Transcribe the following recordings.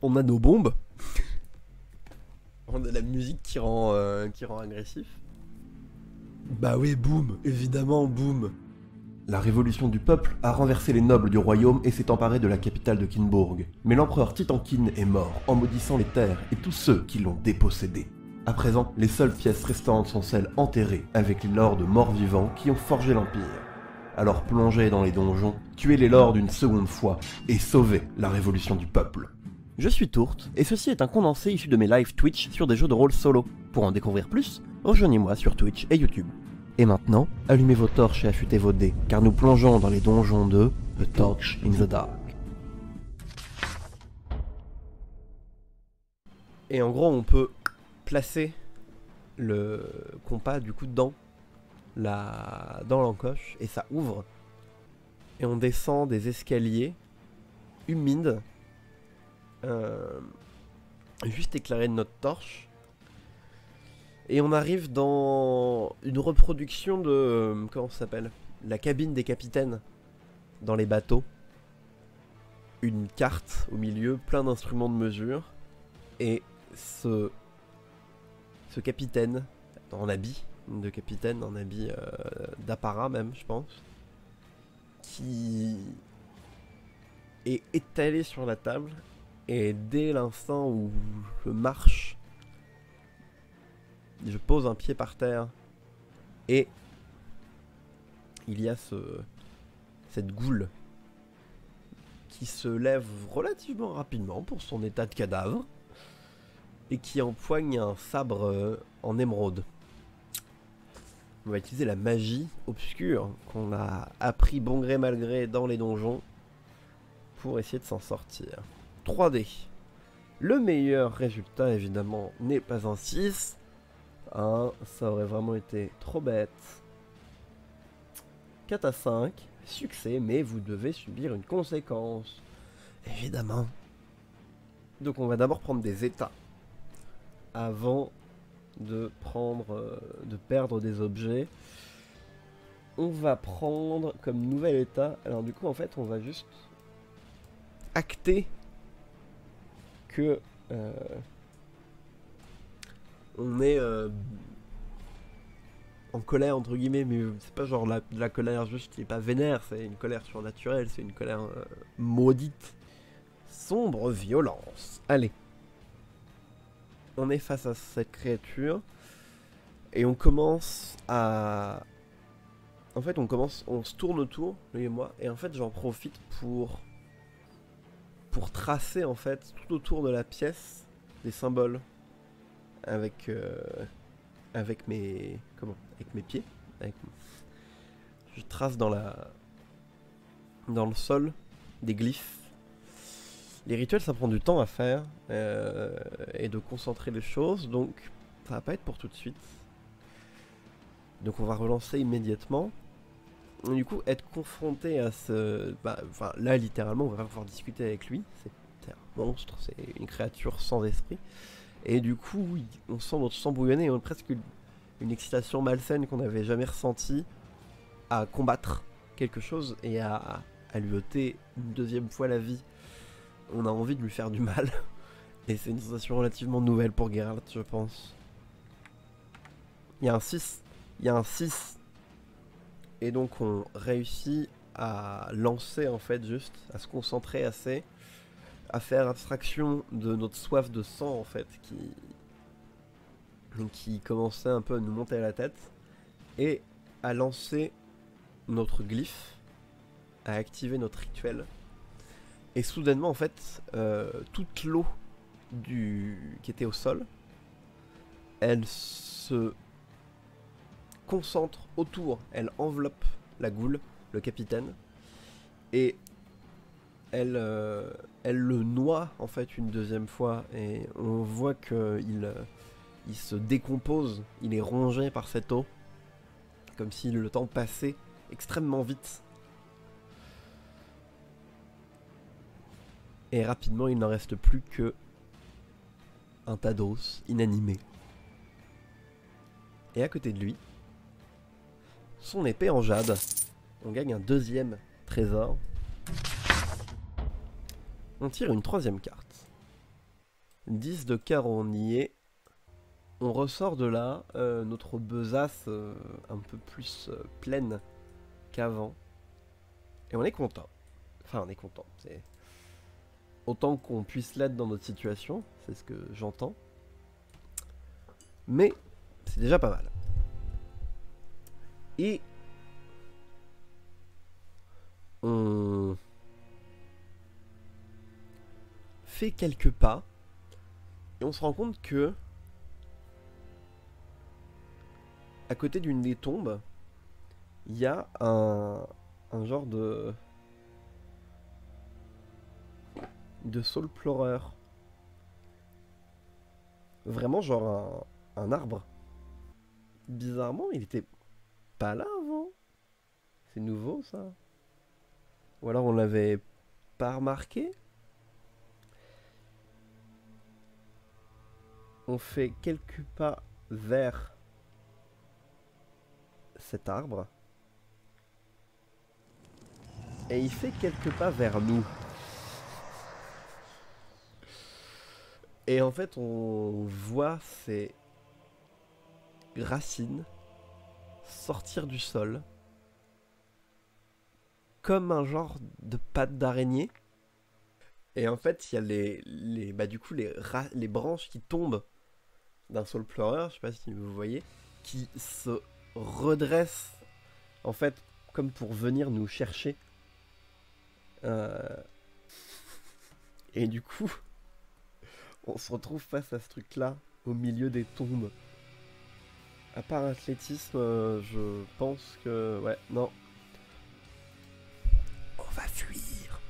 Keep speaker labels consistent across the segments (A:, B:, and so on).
A: On a nos bombes. On a la musique qui rend agressif. Bah oui, boum, évidemment, boum. La révolution du peuple a renversé les nobles du royaume et s'est emparée de la capitale de Kinbourg. Mais l'empereur Titankin est mort en maudissant les terres et tous ceux qui l'ont dépossédé. À présent, les seules pièces restantes sont celles enterrées avec les lords morts-vivants qui ont forgé l'Empire. Alors plongez dans les donjons, tuez les lords une seconde fois et sauvez la révolution du peuple. Je suis Tourte, et ceci est un condensé issu de mes live Twitch sur des jeux de rôle solo. Pour en découvrir plus, rejoignez-moi sur Twitch et YouTube. Et maintenant, allumez vos torches et affûtez vos dés, car nous plongeons dans les donjons de The Torch in the Dark. Et en gros, on peut placer le compas du coup dans l'encoche, et ça ouvre. Et on descend des escaliers humides, juste éclairés de notre torche. Et on arrive dans une reproduction de... comment ça s'appelle ? La cabine des capitaines dans les bateaux. Une carte au milieu, plein d'instruments de mesure. Et ce capitaine, en habit de capitaine, en habit d'apparat même, je pense, qui est étalé sur la table. Et dès l'instant où je marche, je pose un pied par terre et il y a cette goule qui se lève relativement rapidement pour son état de cadavre et qui empoigne un sabre en émeraude. On va utiliser la magie obscure qu'on a appris bon gré mal gré dans les donjons pour essayer de s'en sortir. 3D. Le meilleur résultat évidemment n'est pas un 6. Ça aurait vraiment été trop bête. 4 à 5, succès, mais vous devez subir une conséquence. Évidemment. Donc on va d'abord prendre des états avant de perdre des objets. On va prendre comme nouvel état. Alors du coup en fait on va juste acter que on est en colère entre guillemets, mais c'est pas genre de la colère juste qui est pas vénère, c'est une colère surnaturelle, c'est une colère maudite. Sombre violence. Allez. On est face à cette créature et on commence à... En fait on se tourne autour, lui et moi, et en fait j'en profite pour tracer en fait tout autour de la pièce des symboles avec mes pieds. Je trace dans le sol des glyphes. Les rituels ça prend du temps à faire et de concentrer les choses, donc ça va pas être pour tout de suite. Donc on va relancer immédiatement. Et du coup être confronté à ce... là littéralement on va pouvoir discuter avec lui. C'est un monstre, c'est une créature sans esprit. Et du coup, oui, on sent notre sang bouillonner, on a presque une excitation malsaine qu'on n'avait jamais ressentie à combattre quelque chose et à lui ôter une deuxième fois la vie. On a envie de lui faire du mal. Et c'est une sensation relativement nouvelle pour Geralt, je pense. Il y a un 6. Et donc on réussit à lancer en fait juste, à se concentrer assez, à faire abstraction de notre soif de sang en fait qui commençait un peu à nous monter à la tête, et à lancer notre glyphe, à activer notre rituel. Et soudainement en fait toute l'eau qui était au sol, elle se concentre autour, elle enveloppe la goule, le capitaine, et elle le noie en fait une deuxième fois, et on voit que il se décompose, il est rongé par cette eau, comme si le temps passait extrêmement vite. Et rapidement il n'en reste plus que un tas d'os inanimé. Et à côté de lui, son épée en jade. On gagne un deuxième trésor. On tire une troisième carte. 10 de cœur, on y est. On ressort de là, notre besace un peu plus pleine qu'avant. Et on est content. Enfin, on est content. C'est autant qu'on puisse l'être dans notre situation, c'est ce que j'entends. Mais c'est déjà pas mal. Et on fait quelques pas et on se rend compte que à côté d'une des tombes, il y a un genre de soul pleureur. Vraiment genre un arbre. Bizarrement, il était pas là avant. C'est nouveau ça. Ou alors on l'avait pas remarqué. On fait quelques pas vers cet arbre. Et il fait quelques pas vers nous. Et en fait, on voit ces racines sortir du sol comme un genre de pattes d'araignée. Et en fait, il y a les branches qui tombent d'un saule pleureur, je sais pas si vous voyez, qui se redressent en fait comme pour venir nous chercher. Et du coup, on se retrouve face à ce truc-là au milieu des tombes. À part athlétisme, je pense que... Ouais, non. On va fuir.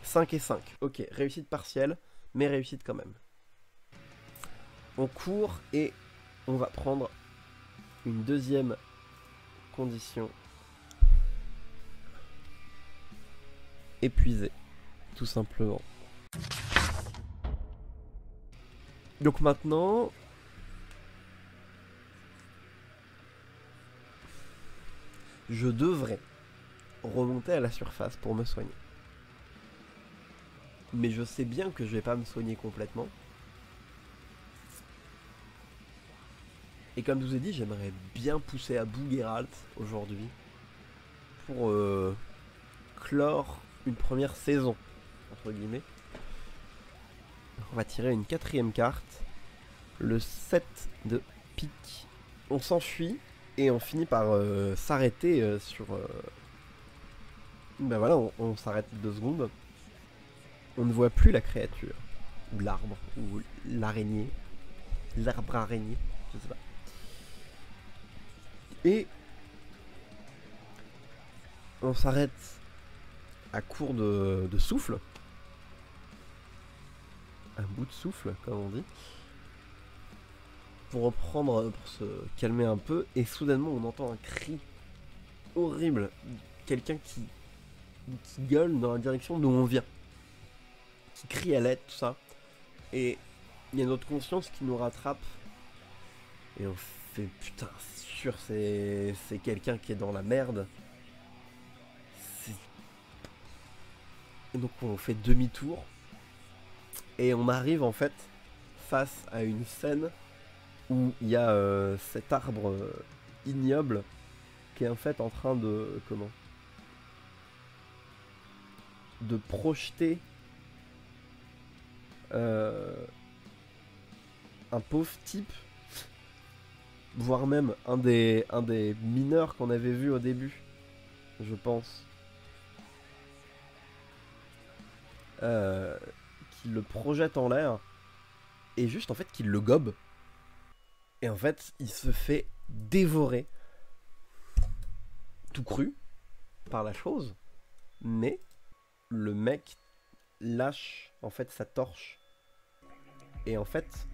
A: « 5 et 5. Ok, réussite partielle, mais réussite quand même. On court et on va prendre une deuxième condition. Épuisé, tout simplement. Donc maintenant, je devrais remonter à la surface pour me soigner. Mais je sais bien que je vais pas me soigner complètement. Et comme je vous ai dit, j'aimerais bien pousser à bout Geralt aujourd'hui pour clore une première saison, entre guillemets. On va tirer une quatrième carte, le 7 de pique. On s'enfuit et on finit par s'arrêter sur... Ben voilà, on s'arrête 2 secondes. On ne voit plus la créature, ou l'arbre, ou l'araignée, l'arbre araignée, je sais pas. Et on s'arrête à court de souffle, un bout de souffle comme on dit, pour reprendre, pour se calmer un peu, et soudainement on entend un cri horrible, quelqu'un qui gueule dans la direction d'où on vient, qui crie à l'aide, tout ça, et il y a notre conscience qui nous rattrape, et on fait putain, c'est sûr, c'est quelqu'un qui est dans la merde. Et donc on fait demi-tour, et on arrive en fait face à une scène où il y a cet arbre ignoble qui est en fait en train de de projeter un pauvre type, voire même un des mineurs qu'on avait vu au début, je pense, qui le projette en l'air et juste en fait qu'il le gobe. Et en fait, il se fait dévorer tout cru par la chose, mais le mec lâche en fait sa torche et en fait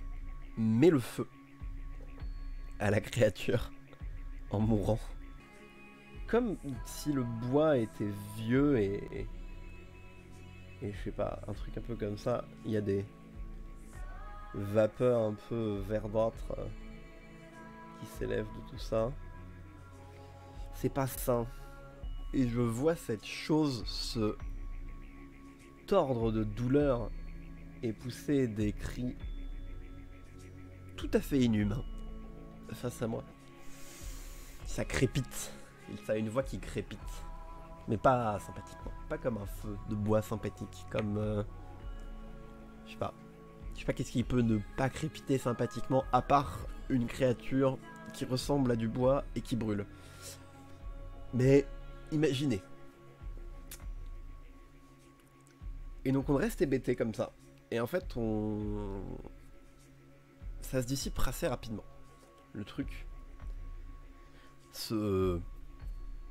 A: met le feu à la créature en mourant. Comme si le bois était vieux et je sais pas, un truc un peu comme ça, il y a des vapeurs un peu verdâtres qui s'élèvent de tout ça. C'est pas sain. Et je vois cette chose se tordre de douleur et pousser des cris tout à fait inhumains face à moi. Ça crépite. Ça a une voix qui crépite. Mais pas sympathiquement. Pas comme un feu de bois sympathique. Comme... je sais pas. Je sais pas qu'est-ce qui peut ne pas crépiter sympathiquement à part une créature qui ressemble à du bois et qui brûle. Mais imaginez. Et donc on reste hébété comme ça. Et en fait ça se dissipe assez rapidement. Le truc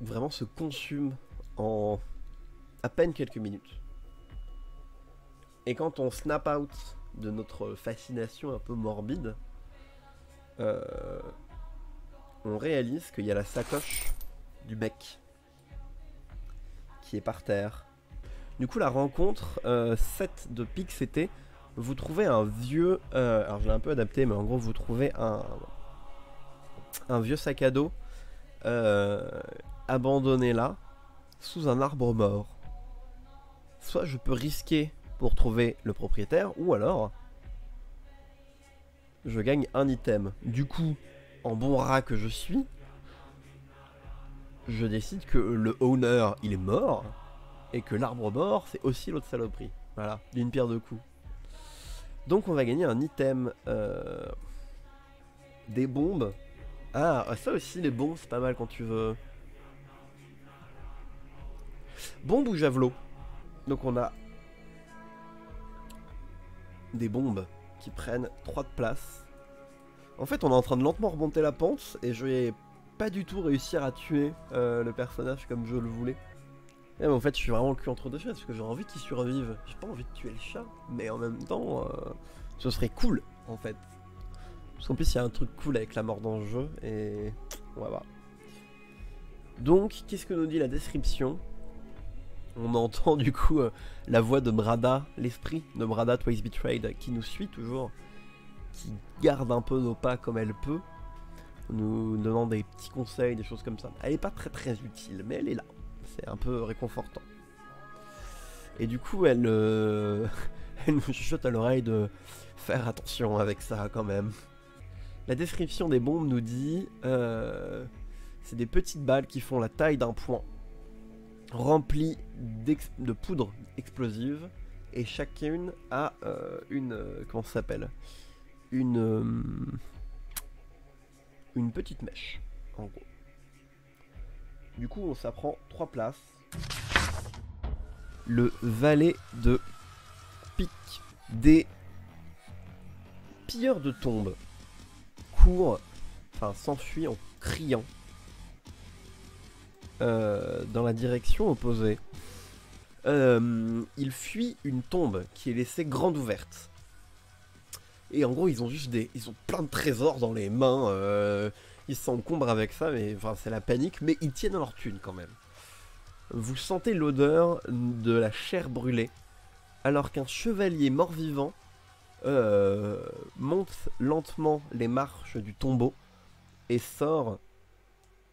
A: vraiment se consume en à peine quelques minutes. Et quand on snap out de notre fascination un peu morbide, on réalise qu'il y a la sacoche du mec qui est par terre. Du coup, la rencontre 7 de pique, c'était vous trouvez un vieux... alors je l'ai un peu adapté, mais en gros vous trouvez un vieux sac à dos abandonné là, sous un arbre mort. Soit je peux risquer pour trouver le propriétaire, ou alors je gagne un item. Du coup, en bon rat que je suis, je décide que le owner il est mort, et que l'arbre mort c'est aussi l'autre saloperie. Voilà, d'une pierre deux coups. Donc on va gagner un item, des bombes. Ah, ça aussi les bombes c'est pas mal quand tu veux. Bombe ou javelot. Donc on a des bombes qui prennent 3 de place. En fait on est en train de lentement remonter la pente et je vais pas du tout réussir à tuer le personnage comme je le voulais. Et mais en fait je suis vraiment le cul entre deux chaises parce que j'ai envie qu'il survive. J'ai pas envie de tuer le chat, mais en même temps ce serait cool en fait. Parce qu'en plus il y a un truc cool avec la mort dans le jeu et on va voir. Donc qu'est-ce que nous dit la description? On entend du coup la voix de Mrada, l'esprit de Mrada Twice Betrayed qui nous suit toujours, qui garde un peu nos pas comme elle peut, nous donnant des petits conseils, des choses comme ça. Elle est pas très utile, mais elle est là, c'est un peu réconfortant. Et du coup elle, elle nous chuchote à l'oreille de faire attention avec ça quand même. La description des bombes nous dit c'est des petites balles qui font la taille d'un poing, remplie de poudre explosive, et chacune a une comment ça s'appelle, une petite mèche en gros. Du coup ça prend 3 places. Le valet de pique. Des pilleurs de tombes courent, enfin s'enfuient en criant dans la direction opposée. Il fuit une tombe qui est laissée grande ouverte. Et en gros, ils ont juste ils ont plein de trésors dans les mains. Ils s'encombrent avec ça, mais enfin, c'est la panique. Mais ils tiennent leur thune quand même. Vous sentez l'odeur de la chair brûlée, alors qu'un chevalier mort-vivant monte lentement les marches du tombeau et sort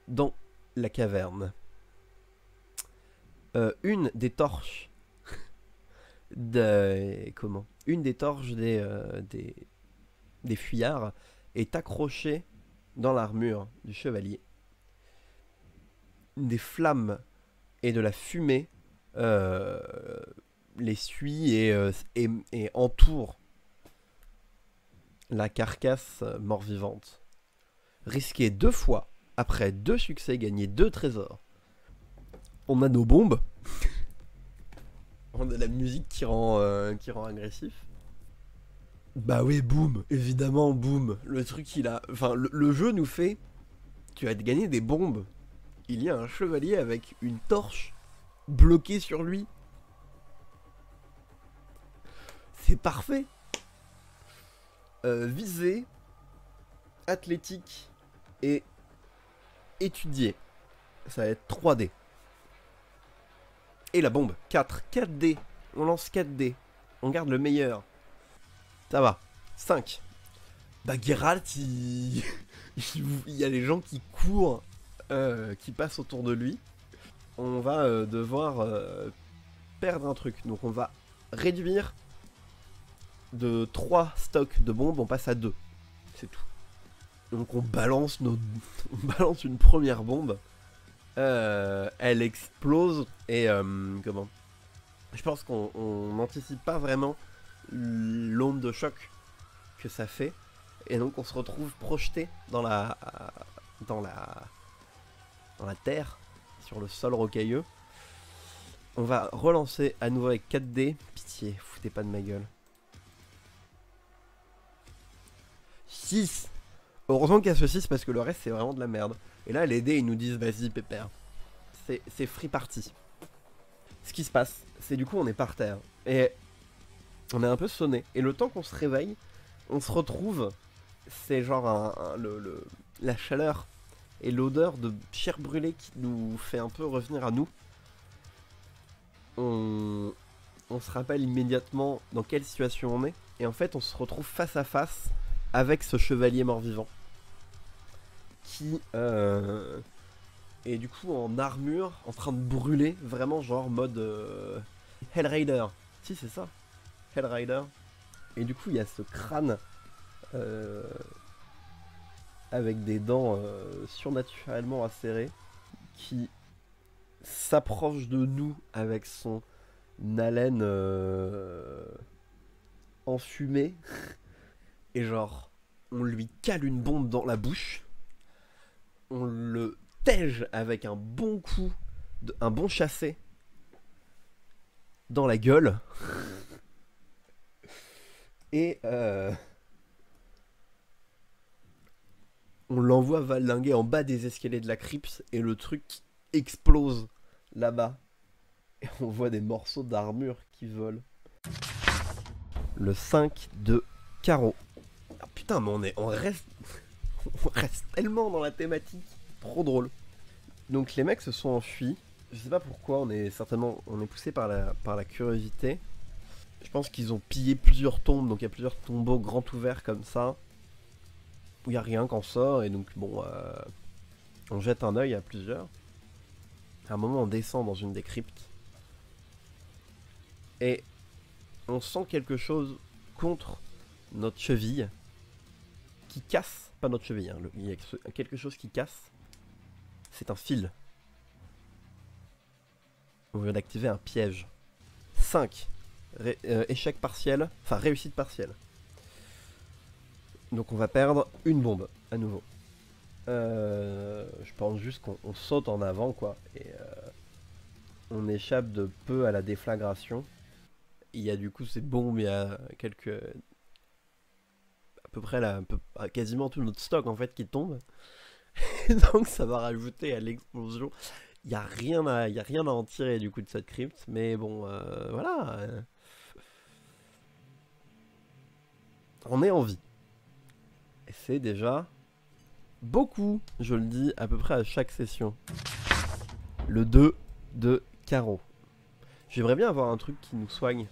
A: dans la caverne. Une des torches une des torches des fuyards est accrochée dans l'armure du chevalier. Des flammes et de la fumée les suit et entoure la carcasse mort-vivante. Risquez 2 fois, après 2 succès, gagner 2 trésors. On a nos bombes. On a la musique qui rend agressif. Bah oui, boum, évidemment, boum. Le truc, il a... Enfin, le jeu nous fait... Tu as gagné des bombes. Il y a un chevalier avec une torche bloquée sur lui. C'est parfait. Viser, athlétique et étudier. Ça va être 3D. Et la bombe, 4D. On lance 4D. On garde le meilleur. Ça va. 5. Bah Geralt, il y a les gens qui courent, qui passent autour de lui. On va devoir perdre un truc. Donc on va réduire de 3 stocks de bombes, on passe à 2. C'est tout. Donc on balance une première bombe. Elle explose et comment? Je pense qu'on n'anticipe pas vraiment l'onde de choc que ça fait. Et donc on se retrouve projeté dans la terre, sur le sol rocailleux. On va relancer à nouveau avec 4D. Pitié, foutez pas de ma gueule. 6. Heureusement qu'il y a ce 6 parce que le reste c'est vraiment de la merde. Et là les dés ils nous disent vas-y pépère. C'est free party. Ce qui se passe, c'est du coup on est par terre. Et on est un peu sonné. Et le temps qu'on se réveille, on se retrouve. C'est genre la chaleur et l'odeur de chair brûlée qui nous fait un peu revenir à nous. On se rappelle immédiatement dans quelle situation on est. Et en fait on se retrouve face à face avec ce chevalier mort-vivant. Qui est du coup en armure, en train de brûler. Vraiment genre mode Hellraider. Si c'est ça, Hellraider. Et du coup il y a ce crâne avec des dents surnaturellement acérées qui s'approche de nous avec son haleine enfumée et genre on lui cale une bombe dans la bouche, on le tège avec un bon coup, un bon chassé dans la gueule et on l'envoie valinguer en bas des escaliers de la crypte et le truc explose là-bas. Et on voit des morceaux d'armure qui volent. Le 5 de carreau. Ah putain, mais on reste tellement dans la thématique. Trop drôle. Donc les mecs se sont enfuis. Je sais pas pourquoi, on est poussé par la curiosité. Je pense qu'ils ont pillé plusieurs tombes, donc il y a plusieurs tombeaux grands ouverts comme ça. Où il n'y a rien qu'en sort, et donc bon, on jette un œil à plusieurs. À un moment on descend dans une des cryptes. Et on sent quelque chose contre notre cheville. Qui casse, pas notre cheville, hein, il y a quelque chose qui casse. C'est un fil. On vient d'activer un piège. 5. Échec partiel, enfin réussite partielle. Donc on va perdre une bombe, à nouveau. Je pense juste qu'on saute en avant, quoi. Et on échappe de peu à la déflagration. Il y a du coup ces bombes, il y a quelques... À peu près là, quasiment tout notre stock en fait qui tombe. Donc ça va rajouter à l'explosion. Il n'y a rien à en tirer du coup de cette crypte. Mais bon, voilà. On est en vie. Et c'est déjà beaucoup, je le dis à peu près à chaque session. Le 2 de carreau. J'aimerais bien avoir un truc qui nous soigne.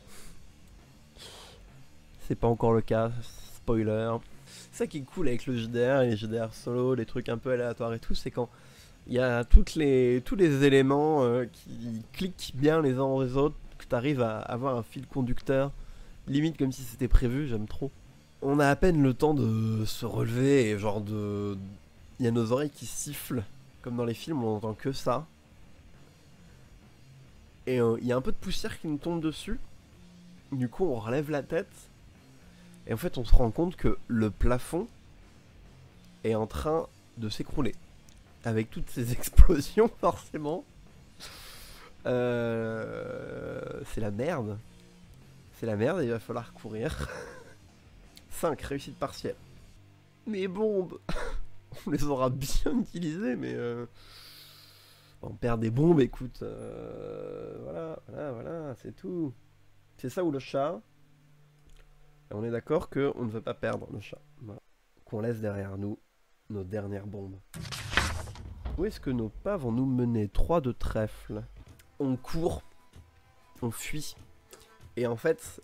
A: C'est pas encore le cas, spoiler. C'est ça qui est cool avec le JDR et les JDR solo, les trucs un peu aléatoires et tout, c'est quand il y a tous les éléments qui cliquent bien les uns dans les autres, que tu arrives à avoir un fil conducteur, limite comme si c'était prévu, j'aime trop. On a à peine le temps de se relever et genre de... Il y a nos oreilles qui sifflent, comme dans les films, on n'entend que ça. Et il y a un peu de poussière qui nous tombe dessus. Du coup on relève la tête. Et en fait on se rend compte que le plafond est en train de s'écrouler. Avec toutes ces explosions forcément. C'est la merde. C'est la merde et il va falloir courir. 5, réussite partielle. Mes bombes, on les aura bien utilisées, mais on perd des bombes, écoute. Voilà, c'est tout. C'est ça ou le chat. Et on est d'accord qu'on ne veut pas perdre le chat. Voilà. Qu'on laisse derrière nous nos dernières bombes. Où est-ce que nos pas vont nous mener? 3 de trèfle. On court, on fuit. Et en fait,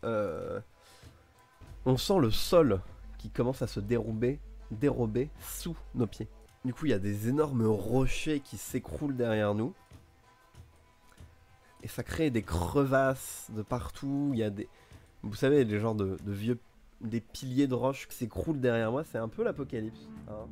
A: on sent le sol qui commence à se dérober sous nos pieds. Du coup, il y a des énormes rochers qui s'écroulent derrière nous. Et ça crée des crevasses de partout. Il y a des... Vous savez, les genres de vieux... Des piliers de roche qui s'écroulent derrière moi. C'est un peu l'apocalypse. Hein.